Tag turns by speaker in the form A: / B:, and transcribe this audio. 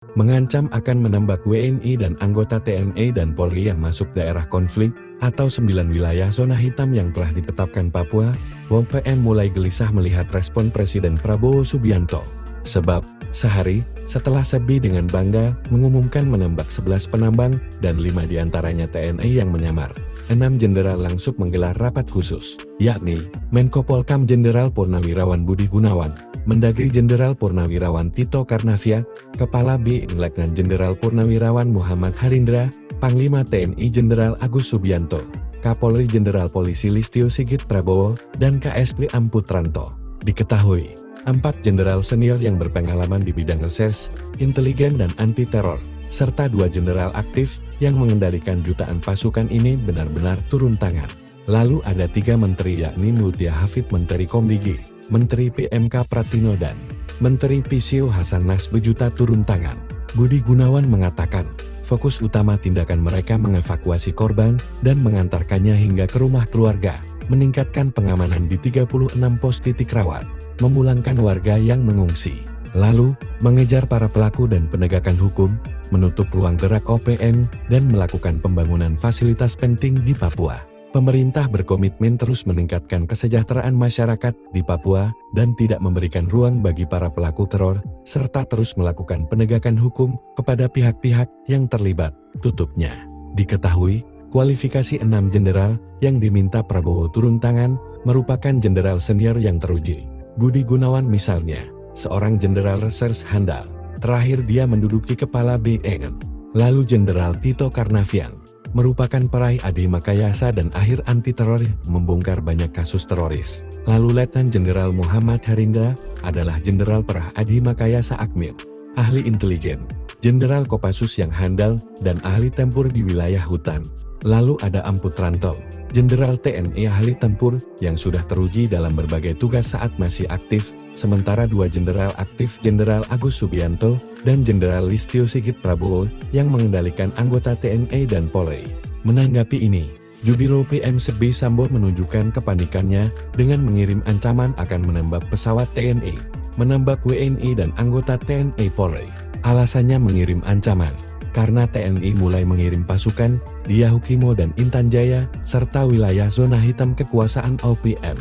A: mengancam akan menembak WNI dan anggota TNI dan Polri yang masuk daerah konflik, atau 9 wilayah zona hitam yang telah ditetapkan Papua. WPM mulai gelisah melihat respon Presiden Prabowo Subianto. Sebab, sehari setelah Sebi dengan bangga mengumumkan menembak 11 penambang dan 5 diantaranya TNI yang menyamar, 6 jenderal langsung menggelar rapat khusus, yakni Menko Polkam Jenderal Purnawirawan Budi Gunawan, Mendagri Jenderal Purnawirawan Tito Karnavian, Kepala BIN Letnan Jenderal Purnawirawan Muhammad Harindra, Panglima TNI Jenderal Agus Subianto, Kapolri Jenderal Polisi Listio Sigit Prabowo, dan KSP Amputranto. Diketahui, 4 jenderal senior yang berpengalaman di bidang reserse, intelijen dan anti-teror, serta 2 jenderal aktif yang mengendalikan jutaan pasukan ini benar-benar turun tangan. Lalu ada 3 menteri yakni Mutia Hafid Menteri Komdigi, Menteri PMK Pratino dan Menteri PCO Hasan Nasbejuta turun tangan. Budi Gunawan mengatakan, fokus utama tindakan mereka mengevakuasi korban dan mengantarkannya hingga ke rumah keluarga, meningkatkan pengamanan di 36 pos titik rawat, memulangkan warga yang mengungsi, lalu mengejar para pelaku dan penegakan hukum, menutup ruang gerak OPM, dan melakukan pembangunan fasilitas penting di Papua. Pemerintah berkomitmen terus meningkatkan kesejahteraan masyarakat di Papua dan tidak memberikan ruang bagi para pelaku teror, serta terus melakukan penegakan hukum kepada pihak-pihak yang terlibat, tutupnya. Diketahui, kualifikasi 6 jenderal yang diminta Prabowo turun tangan merupakan jenderal senior yang teruji. Budi Gunawan misalnya, seorang jenderal reserse handal. Terakhir dia menduduki kepala BNN. Lalu Jenderal Tito Karnavian merupakan peraih Adi Makayasa dan akhir anti-teror membongkar banyak kasus teroris. Lalu Letnan Jenderal Muhammad Harindra adalah jenderal perah Adi Makayasa Akmil, ahli intelijen, jenderal Kopassus yang handal dan ahli tempur di wilayah hutan. Lalu ada Amputranto, jenderal TNI ahli tempur yang sudah teruji dalam berbagai tugas saat masih aktif, sementara 2 jenderal aktif Jenderal Agus Subianto dan Jenderal Listio Sigit Prabowo yang mengendalikan anggota TNI dan Polri. Menanggapi ini, Jubiro PM Sebi Sambo menunjukkan kepanikannya dengan mengirim ancaman akan menembak pesawat TNI, menembak WNI dan anggota TNI Polri. Alasannya mengirim ancaman karena TNI mulai mengirim pasukan di Yahukimo dan Intan Jaya, serta wilayah zona hitam kekuasaan OPM.